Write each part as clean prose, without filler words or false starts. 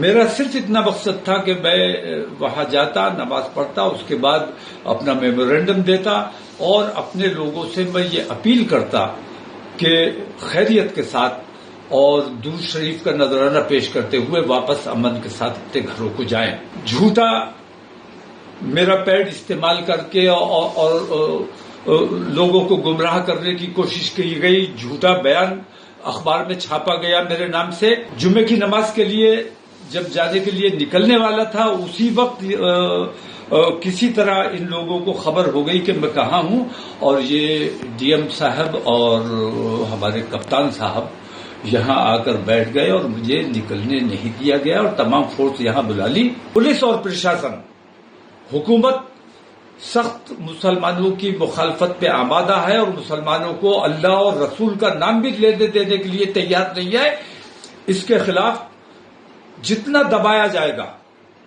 میرا صرف اتنا مقصد تھا کہ میں وہاں جاتا، نماز پڑھتا، اس کے بعد اپنا میمورینڈم دیتا اور اپنے لوگوں سے میں یہ اپیل کرتا کہ خیریت کے ساتھ اور درود شریف کا نذرانہ پیش کرتے ہوئے واپس امن کے ساتھ اپنے گھروں کو جائیں۔ جھوٹا میرا پیڈ استعمال کر کے اور لوگوں کو گمراہ کرنے کی کوشش کی گئی، جھوٹا بیان اخبار میں چھاپا گیا میرے نام سے۔ جمعے کی نماز کے لیے جب جانے کے لیے نکلنے والا تھا اسی وقت کسی طرح ان لوگوں کو خبر ہو گئی کہ میں کہاں ہوں، اور یہ ڈی ایم صاحب اور ہمارے کپتان صاحب یہاں آ کر بیٹھ گئے اور مجھے نکلنے نہیں دیا گیا، اور تمام فورس یہاں بلا لی۔ پولیس اور پرشاسن، حکومت سخت مسلمانوں کی مخالفت پہ آمادہ ہے اور مسلمانوں کو اللہ اور رسول کا نام بھی لینے دینے کے لیے تیار نہیں ہے۔ اس کے خلاف جتنا دبایا جائے گا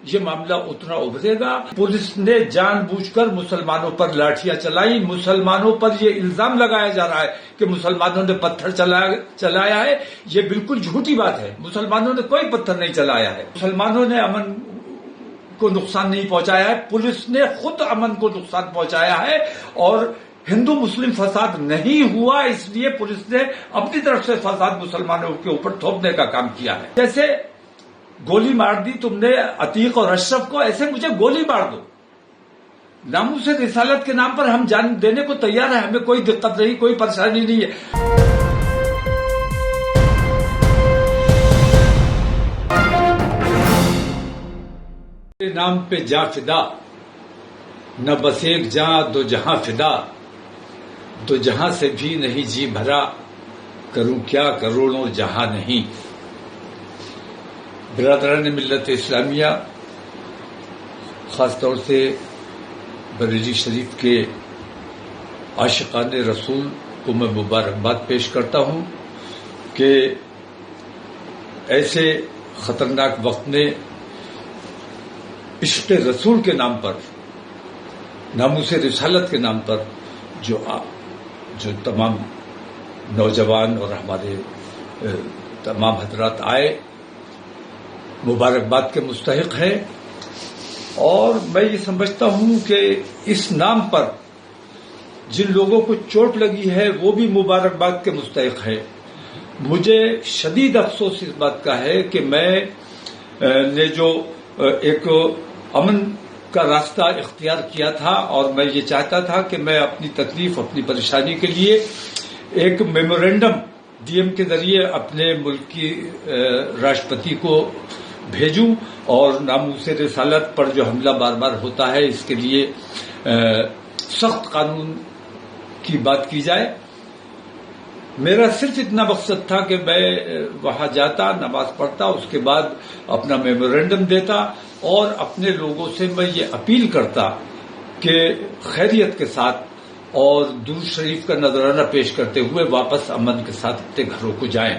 یہ معاملہ اتنا ابھرے گا۔ پولیس نے جان بوجھ کر مسلمانوں پر لاٹھیاں چلائی، مسلمانوں پر یہ الزام لگایا جا رہا ہے کہ مسلمانوں نے پتھر چلایا ہے، یہ بالکل جھوٹی بات ہے۔ مسلمانوں نے کوئی پتھر نہیں چلایا ہے، مسلمانوں نے امن کو نقصان نہیں پہنچایا ہے، پولیس نے خود امن کو نقصان پہنچایا ہے، اور ہندو مسلم فساد نہیں ہوا اس لیے پولیس نے اپنی طرف سے فساد مسلمانوں کے اوپر تھوپنے کا کام کیا ہے۔ جیسے گولی مار دی تم نے عتیق اور اشرف کو، ایسے مجھے گولی مار دو، ناموس رسالت کے نام پر ہم جان دینے کو تیار ہیں، ہمیں کوئی دقت نہیں، کوئی پریشانی نہیں ہے۔ نام پہ جاں فدا، نہ بس ایک جاں دو جہاں فدا، دو جہاں سے بھی نہیں جی بھرا، کروں کیا کروڑوں جہاں نہیں۔ برادران ملت اسلامیہ، خاص طور سے بریلی شریف کے عاشقان رسول کو میں مبارکباد پیش کرتا ہوں کہ ایسے خطرناک وقت میں عشق رسول کے نام پر، ناموس رسالت کے نام پر جو تمام نوجوان اور ہمارے تمام حضرات آئے، مبارکباد کے مستحق ہیں، اور میں یہ سمجھتا ہوں کہ اس نام پر جن لوگوں کو چوٹ لگی ہے وہ بھی مبارکباد کے مستحق ہے۔ مجھے شدید افسوس اس بات کا ہے کہ میں نے جو ایک امن کا راستہ اختیار کیا تھا، اور میں یہ چاہتا تھا کہ میں اپنی تکلیف، اپنی پریشانی کے لیے ایک میمورینڈم ڈی ایم کے ذریعے اپنے ملک کی راشٹرپتی کو بھیجوں، اور ناموس رسالت پر جو حملہ بار بار ہوتا ہے اس کے لیے سخت قانون کی بات کی جائے۔ میرا صرف اتنا مقصد تھا کہ میں وہاں جاتا، نماز پڑھتا، اس کے بعد اپنا میمورینڈم دیتا اور اپنے لوگوں سے میں یہ اپیل کرتا کہ خیریت کے ساتھ اور درود شریف کا نذرانہ پیش کرتے ہوئے واپس امن کے ساتھ اپنے گھروں کو جائیں۔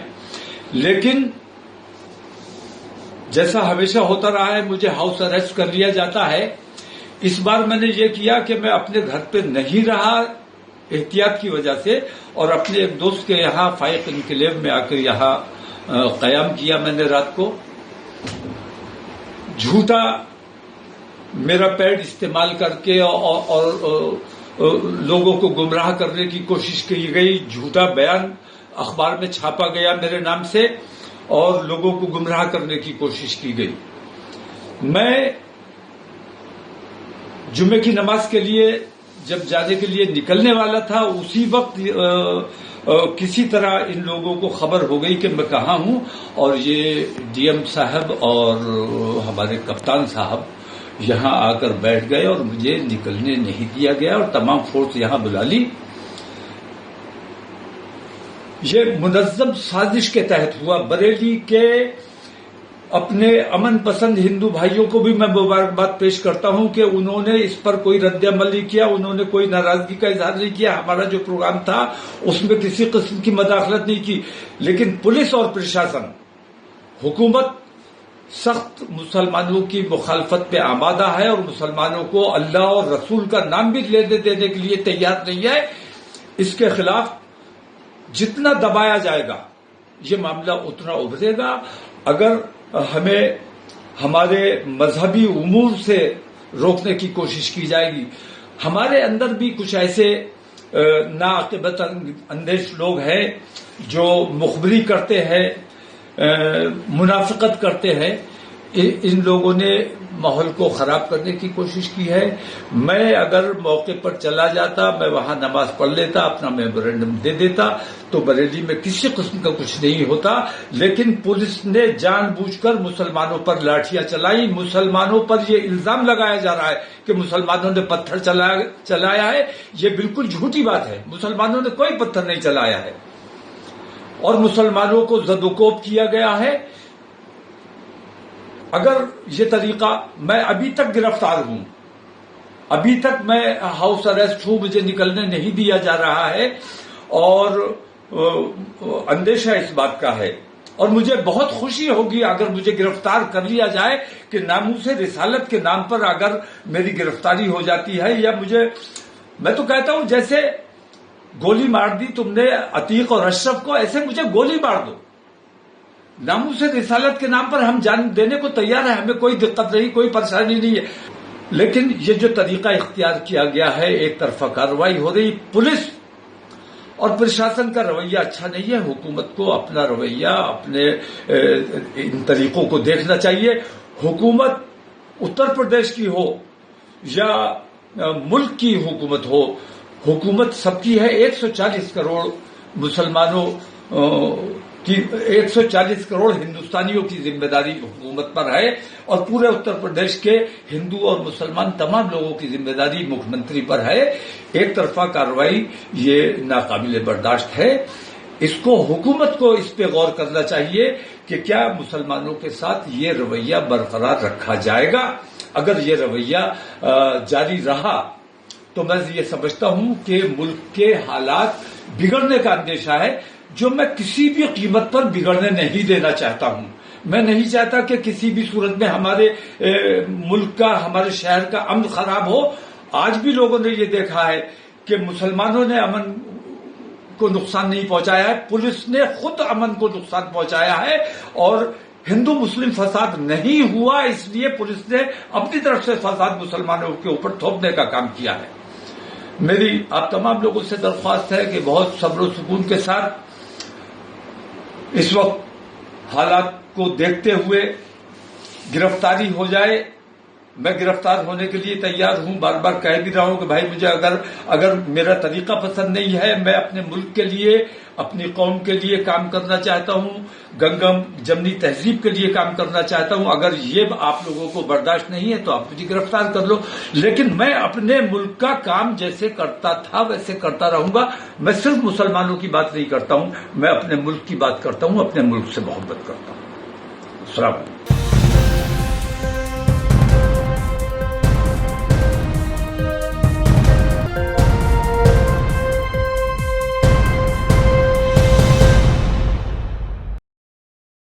لیکن جیسا ہمیشہ ہوتا رہا ہے، مجھے ہاؤس اریسٹ کر لیا جاتا ہے۔ اس بار میں نے یہ کیا کہ میں اپنے گھر پہ نہیں رہا احتیاط کی وجہ سے، اور اپنے ایک دوست کے یہاں فائق انکلیو میں آ کر یہاں قیام کیا میں نے رات کو۔ جھوٹا میرا پیڈ استعمال کر کے اور لوگوں کو گمراہ کرنے کی کوشش کی گئی، جھوٹا بیان اخبار میں چھاپا گیا میرے نام سے اور لوگوں کو گمراہ کرنے کی کوشش کی گئی۔ میں جمعے کی نماز کے لیے جب جانے کے لیے نکلنے والا تھا اسی وقت کسی طرح ان لوگوں کو خبر ہو گئی کہ میں کہاں ہوں، اور یہ ڈی ایم صاحب اور ہمارے کپتان صاحب یہاں آ کر بیٹھ گئے اور مجھے نکلنے نہیں دیا گیا، اور تمام فورس یہاں بلا لی۔ یہ منظم سازش کے تحت ہوا۔ بریلی کے اپنے امن پسند ہندو بھائیوں کو بھی میں مبارکباد پیش کرتا ہوں کہ انہوں نے اس پر کوئی رد عمل نہیں کیا، انہوں نے کوئی ناراضگی کا اظہار نہیں کیا، ہمارا جو پروگرام تھا اس میں کسی قسم کی مداخلت نہیں کی۔ لیکن پولیس اور پرشاسن، حکومت سخت مسلمانوں کی مخالفت پہ آمادہ ہے اور مسلمانوں کو اللہ اور رسول کا نام بھی لینے دینے کے لیے تیار نہیں ہے۔ اس کے خلاف جتنا دبایا جائے گا یہ معاملہ اتنا ابھرے گا۔ اگر ہمیں ہمارے مذہبی امور سے روکنے کی کوشش کی جائے گی. ہمارے اندر بھی کچھ ایسے ناعاقبت اندیش لوگ ہیں جو مخبری کرتے ہیں، منافقت کرتے ہیں. ان لوگوں نے ماحول کو خراب کرنے کی کوشش کی ہے. میں اگر موقع پر چلا جاتا، میں وہاں نماز پڑھ لیتا، اپنا میمورینڈم دے دیتا تو بریلی میں کسی قسم کا کچھ نہیں ہوتا. لیکن پولیس نے جان بوجھ کر مسلمانوں پر لاٹھیاں چلائی. مسلمانوں پر یہ الزام لگایا جا رہا ہے کہ مسلمانوں نے پتھر چلایا ہے. یہ بالکل جھوٹی بات ہے. مسلمانوں نے کوئی پتھر نہیں چلایا ہے اور مسلمانوں کو زد و کوب کیا گیا ہے. اگر یہ طریقہ، میں ابھی تک گرفتار ہوں، ابھی تک میں ہاؤس اریسٹ ہوں، مجھے نکلنے نہیں دیا جا رہا ہے اور اندیشہ اس بات کا ہے. اور مجھے بہت خوشی ہوگی اگر مجھے گرفتار کر لیا جائے کہ ناموس رسالت کے نام پر اگر میری گرفتاری ہو جاتی ہے، یا میں تو کہتا ہوں جیسے گولی مار دی تم نے عتیق اور اشرف کو، ایسے مجھے گولی مار دو. ناموس رسالت کے نام پر ہم جان دینے کو تیار ہیں، ہمیں کوئی دقت نہیں، کوئی پریشانی نہیں ہے. لیکن یہ جو طریقہ اختیار کیا گیا ہے، ایک طرفہ کارروائی ہو رہی، پولیس اور پرشاسن کا رویہ اچھا نہیں ہے. حکومت کو اپنا رویہ، اپنے ان طریقوں کو دیکھنا چاہیے. حکومت اتر پردیش کی ہو یا ملک کی حکومت ہو، حکومت سب کی ہے. 140 کروڑ مسلمانوں کی، 140 کروڑ ہندوستانیوں کی ذمہ داری حکومت پر ہے اور پورے اتر پردیش کے ہندو اور مسلمان تمام لوگوں کی ذمہ داری مکھ منتری پر ہے. ایک طرفہ کارروائی یہ ناقابل برداشت ہے. حکومت کو اس پہ غور کرنا چاہیے کہ کیا مسلمانوں کے ساتھ یہ رویہ برقرار رکھا جائے گا. اگر یہ رویہ جاری رہا تو میں یہ سمجھتا ہوں کہ ملک کے حالات بگڑنے کا اندیشہ ہے، جو میں کسی بھی قیمت پر بگڑنے نہیں دینا چاہتا ہوں. میں نہیں چاہتا کہ کسی بھی صورت میں ہمارے ملک کا، ہمارے شہر کا امن خراب ہو. آج بھی لوگوں نے یہ دیکھا ہے کہ مسلمانوں نے امن کو نقصان نہیں پہنچایا ہے، پولیس نے خود امن کو نقصان پہنچایا ہے. اور ہندو مسلم فساد نہیں ہوا، اس لیے پولیس نے اپنی طرف سے فساد مسلمانوں کے اوپر تھوپنے کا کام کیا ہے. میری آپ تمام لوگوں سے درخواست ہے کہ بہت صبر و سکون کے ساتھ اس وقت حالات کو دیکھتے ہوئے گرفتاری ہو جائے. میں گرفتار ہونے کے لیے تیار ہوں. بار بار کہہ بھی رہا ہوں کہ بھائی مجھے اگر میرا طریقہ پسند نہیں ہے، میں اپنے ملک کے لیے، اپنی قوم کے لیے کام کرنا چاہتا ہوں، گنگم جمنی تہذیب کے لیے کام کرنا چاہتا ہوں. اگر یہ آپ لوگوں کو برداشت نہیں ہے تو آپ مجھے گرفتار کر لو، لیکن میں اپنے ملک کا کام جیسے کرتا تھا ویسے کرتا رہوں گا. میں صرف مسلمانوں کی بات نہیں کرتا ہوں، میں اپنے ملک کی بات کرتا ہوں، اپنے ملک سے محبت کرتا ہوں. السلام علیکم.